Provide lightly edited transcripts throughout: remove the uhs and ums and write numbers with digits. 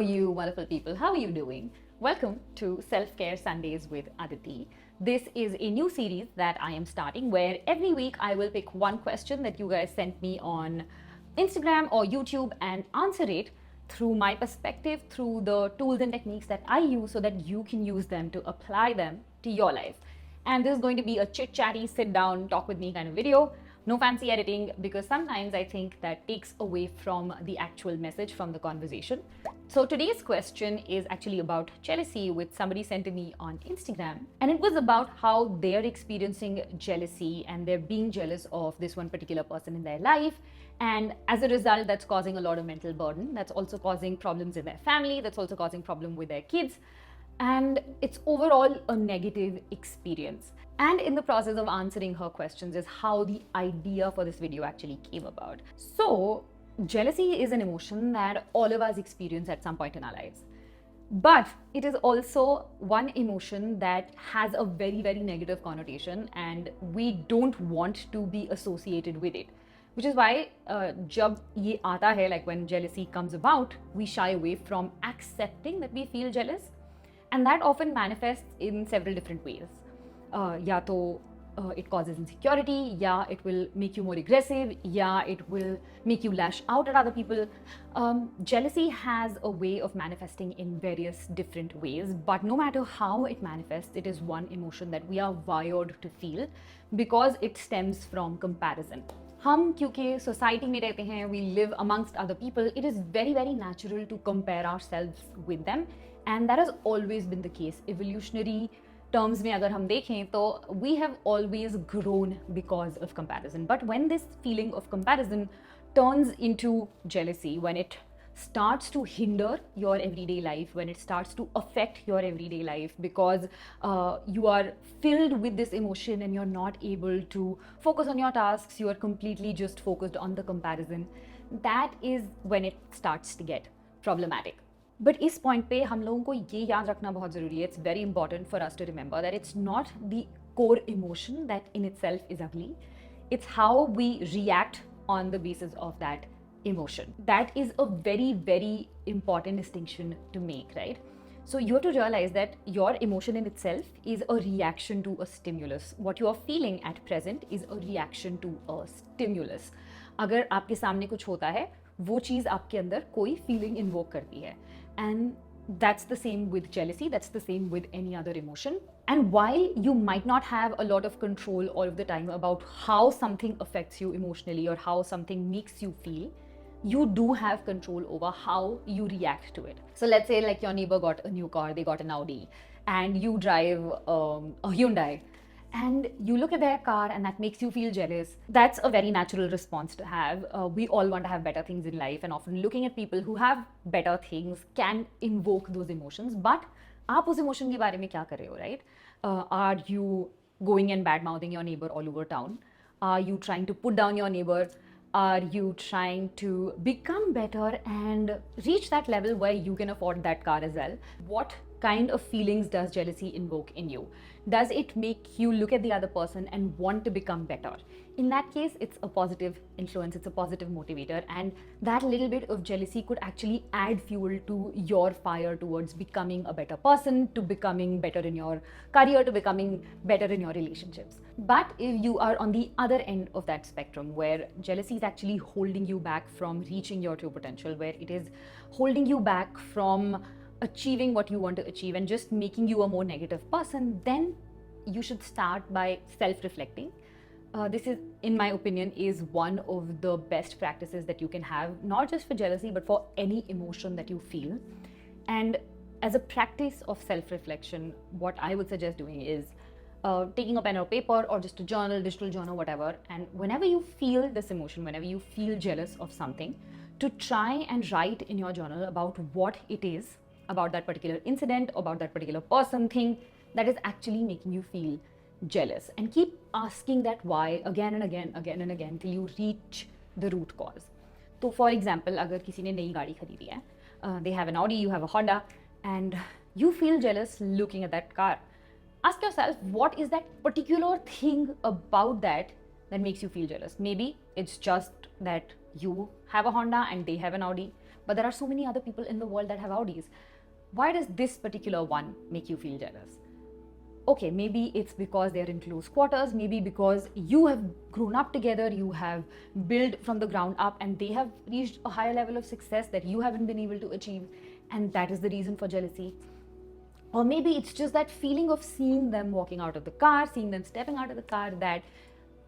You wonderful people, how are you doing? Welcome to Self-Care Sundays with Aditi. This is a new series that I am starting where every week I will pick one question that you guys sent me on Instagram or YouTube and answer it through my perspective, through the tools and techniques that I use so that you can use them to apply them to your life. And this is going to be a chit-chatty, sit down, talk with me kind of video. No fancy editing, because sometimes I think that takes away from the actual message from the conversation. So today's question is actually about jealousy, which somebody sent to me on Instagram. And it was about how they're experiencing jealousy and they're being jealous of this one particular person in their life. And as a result, that's causing a lot of mental burden. That's also causing problems in their family. That's also causing problem with their kids. And it's overall a negative experience. And in the process of answering her questions is how the idea for this video actually came about. So, jealousy is an emotion that all of us experience at some point in our lives. But it is also one emotion that has a very, very negative connotation, and we don't want to be associated with it. Which is why जब ये आता है, like when jealousy comes about, we shy away from accepting that we feel jealous. And that often manifests in several different ways. या तो it causes insecurity, yeah, it will make you more aggressive, yeah, it will make you lash out at other people. Jealousy has a way of manifesting in various different ways, but no matter how it manifests, it is one emotion that we are wired to feel because it stems from comparison. हम क्योंकि society में रहते हैं, we live amongst other people, it is very, very natural to compare ourselves with them. And that has always been the case. Evolutionary terms में अगर हम देखें तो we have always grown because of comparison. But when this feeling of comparison turns into jealousy, when it starts to hinder your everyday life, when it starts to affect your everyday life because you are filled with this emotion and you're not able to focus on your tasks, you are completely just focused on the comparison, that is when it starts to get problematic. But इस point पे हम लोगों को ये याद रखना बहुत ज़रूरी है. It's very important for us to remember that it's not the core emotion that in itself is ugly. It's how we react on the basis of that emotion. That is a very, very important distinction to make, right? So you have to realize that your emotion in itself is a reaction to a stimulus. What you are feeling at present is a reaction to a stimulus. अगर आपके सामने कुछ होता है, वो चीज़ आपके अंदर कोई फीलिंग इन्वोक करती है. And that's the same with jealousy, that's the same with any other emotion. And while you might not have a lot of control all of the time about how something affects you emotionally or how something makes you feel, you do have control over how you react to it. So let's say like your neighbor got a new car, they got an Audi, and you drive a Hyundai. And you look at their car and that makes you feel jealous. That's a very natural response to have. We all want to have better things in life, and often looking at people who have better things can invoke those emotions. But आप उस emotion के बारे में क्या कर रहे हो, right? Are you going and bad mouthing your neighbor all over town? Are you trying to put down your neighbor? Are you trying to become better and reach that level where you can afford that car as well? What kind of feelings does jealousy invoke in you? Does it make you look at the other person and want to become better? In that case, it's a positive influence, it's a positive motivator, and that little bit of jealousy could actually add fuel to your fire towards becoming a better person, to becoming better in your career, to becoming better in your relationships. But if you are on the other end of that spectrum, where jealousy is actually holding you back from reaching your true potential, where it is holding you back from achieving what you want to achieve and just making you a more negative person, then you should start by self-reflecting. This is, in my opinion, is one of the best practices that you can have, not just for jealousy, but for any emotion that you feel. And as a practice of self-reflection, what I would suggest doing is taking a pen or paper or just a journal, digital journal, whatever. And whenever you feel this emotion, whenever you feel jealous of something, to try and write in your journal about what it is, about that particular incident, about that particular person, thing that is actually making you feel jealous, and keep asking that why again and again till you reach the root cause. So for example, अगर किसी ने नई गाड़ी खरीदी है, they have an Audi, you have a Honda, and you feel jealous looking at that car. Ask yourself, what is that particular thing about that makes you feel jealous? Maybe it's just that you have a Honda and they have an Audi. but there are so many other people in the world that have Audis. Why does this particular one make you feel jealous? Okay, maybe it's because they're in close quarters, maybe because you have grown up together, you have built from the ground up, and they have reached a higher level of success that you haven't been able to achieve, and that is the reason for jealousy. Or maybe it's just that feeling of seeing them walking out of the car, seeing them stepping out of the car, that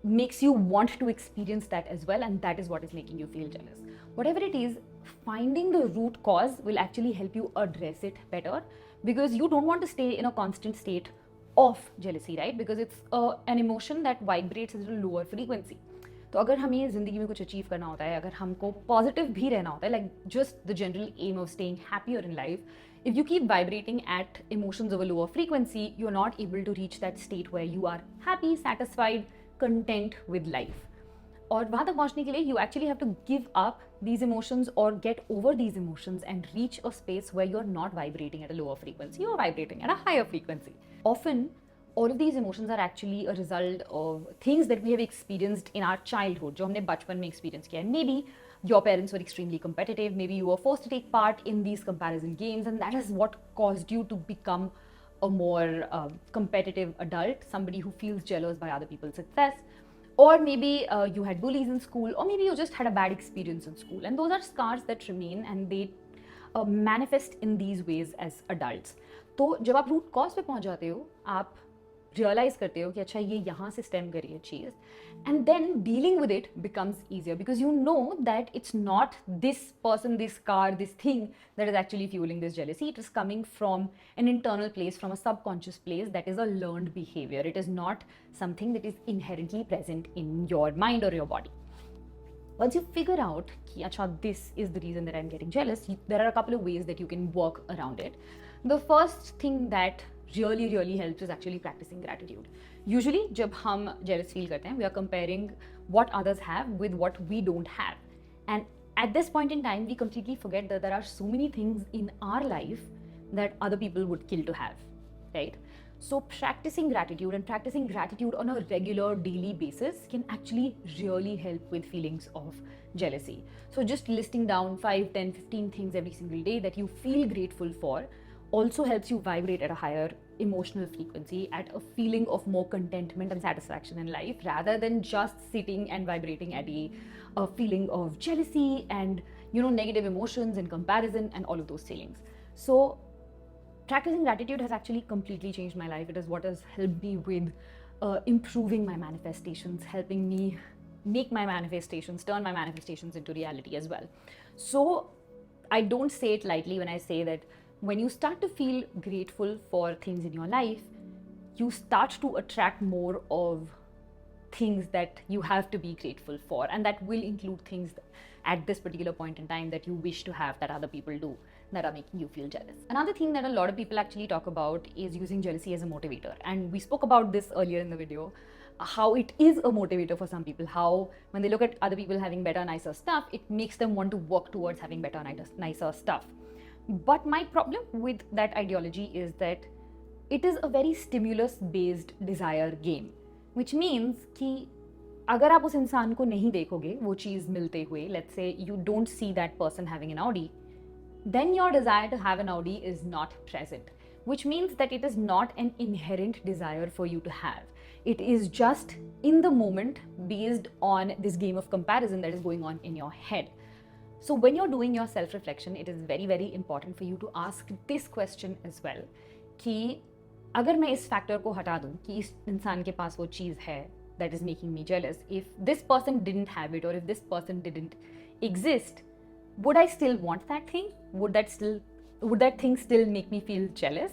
makes you want to experience that as well, and that is what is making you feel jealous. Whatever it is, finding the root cause will actually help you address it better, because you don't want to stay in a constant state of jealousy, right? Because it's an emotion that vibrates at a lower frequency. तो अगर हमें ज़िंदगी में कुछ achieve करना होता है, अगर हमको पॉजिटिव भी रहना होता है, like just the general aim of staying happier in life, if you keep vibrating at emotions of a lower frequency, you're not able to reach that state where you are happy, satisfied, content with life. और वहाँ तक पहुँचने के लिए you actually have to give up these emotions or get over these emotions and reach a space where you're not vibrating at a lower frequency, you're vibrating at a higher frequency. Often, all of these emotions are actually a result of things that we have experienced in our childhood, जो हमने बचपन में experience किया है. Maybe your parents were extremely competitive, maybe you were forced to take part in these comparison games, and that is what caused you to become a more competitive adult, somebody who feels jealous by other people's success. Or maybe you had bullies in school, or maybe you just had a bad experience in school, and those are scars that remain and they manifest in these ways as adults. तो जब आप root cause पे पहुंच जाते हो, आप realise करते हो कि अच्छा ये यहाँ से स्टेम करी है चीज़, and then dealing with it becomes easier because you know that it's not this person, this car, this thing that is actually fuelling this jealousy. It is coming from an internal place, from a subconscious place, that is a learned behavior. It is not something that is inherently present in your mind or your body. Once you figure out कि अच्छा this is the reason that I'm getting jealous, there are a couple of ways that you can work around it. The first thing that really helps is actually practicing gratitude. Usually जब हम jealous feel करते हैं, we are comparing what others have with what we don't have, and at this point in time we completely forget that there are so many things in our life that other people would kill to have, right? So practicing gratitude, and practicing gratitude on a regular daily basis, can actually really help with feelings of jealousy. So just listing down 5, 10, 15 things every single day that you feel grateful for also helps you vibrate at a higher emotional frequency, at a feeling of more contentment and satisfaction in life, rather than just sitting and vibrating at a feeling of jealousy and, you know, negative emotions and comparison and all of those feelings. So practicing gratitude has actually completely changed my life. It is what has helped me with improving my manifestations, helping me make my manifestations, turn my manifestations into reality as well. So I don't say it lightly when I say that when you start to feel grateful for things in your life, you start to attract more of things that you have to be grateful for, and that will include things at this particular point in time that you wish to have that other people do, that are making you feel jealous. Another thing that a lot of people actually talk about is using jealousy as a motivator, and we spoke about this earlier in the video, how it is a motivator for some people, how when they look at other people having better, nicer stuff, it makes them want to work towards having better, nicer stuff. But my problem with that ideology is that it is a very stimulus-based desire game, which means कि अगर आप उस इंसान को नहीं देखोगे वो चीज़ मिलते हुए, let's say you don't see that person having an Audi, then your desire to have an Audi is not present, which means that it is not an inherent desire for you to have. It is just in the moment based on this game of comparison that is going on in your head. So when you're doing your self-reflection, it is very important for you to ask this question as well, कि अगर मैं इस factor को हटा दूँ कि इस इंसान के पास वो चीज़ है that is making me jealous, if this person didn't have it or if this person didn't exist, would I still want that thing? Would that thing still make me feel jealous?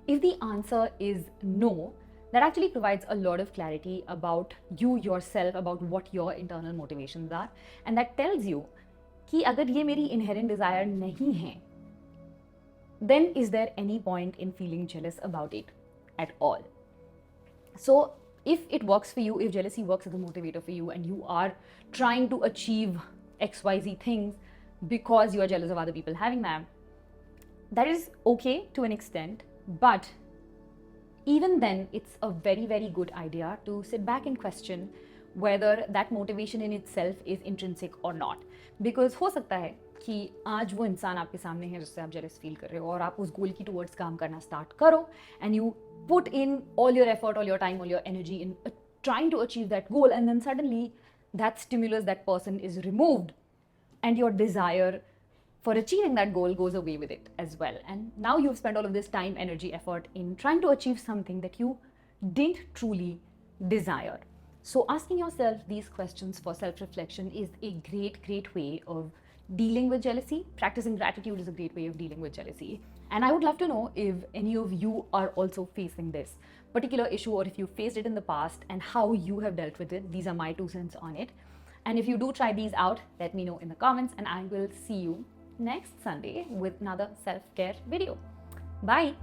If the answer is no, that actually provides a lot of clarity about you yourself, about what your internal motivations are, and that tells you कि अगर ये मेरी inherent desire नहीं है, then is there any point in feeling jealous about it at all? So if it works for you, if jealousy works as a motivator for you, and you are trying to achieve XYZ things because you are jealous of other people having them, that is okay to an extent, but even then it's a very good idea to sit back and question whether that motivation in itself is intrinsic or not. Because हो सकता है कि आज वो इंसान आपके सामने है जिससे आप जेलस फील कर रहे हो, और आप उस गोल की टुवर्ड्स काम करना स्टार्ट करो, and you put in all your effort, all your time, all your energy in trying to achieve that goal, and then suddenly that stimulus, that person is removed, and your desire for achieving that goal goes away with it as well. And now you've spent all of this time, energy, effort in trying to achieve something that you didn't truly desire. So asking yourself these questions for self-reflection is a great way of dealing with jealousy. Practicing gratitude is a great way of dealing with jealousy. And I would love to know if any of you are also facing this particular issue, or if you faced it in the past and how you have dealt with it. These are my 2 cents on it. And if you do try these out, let me know in the comments, and I will see you next Sunday with another self-care video. Bye.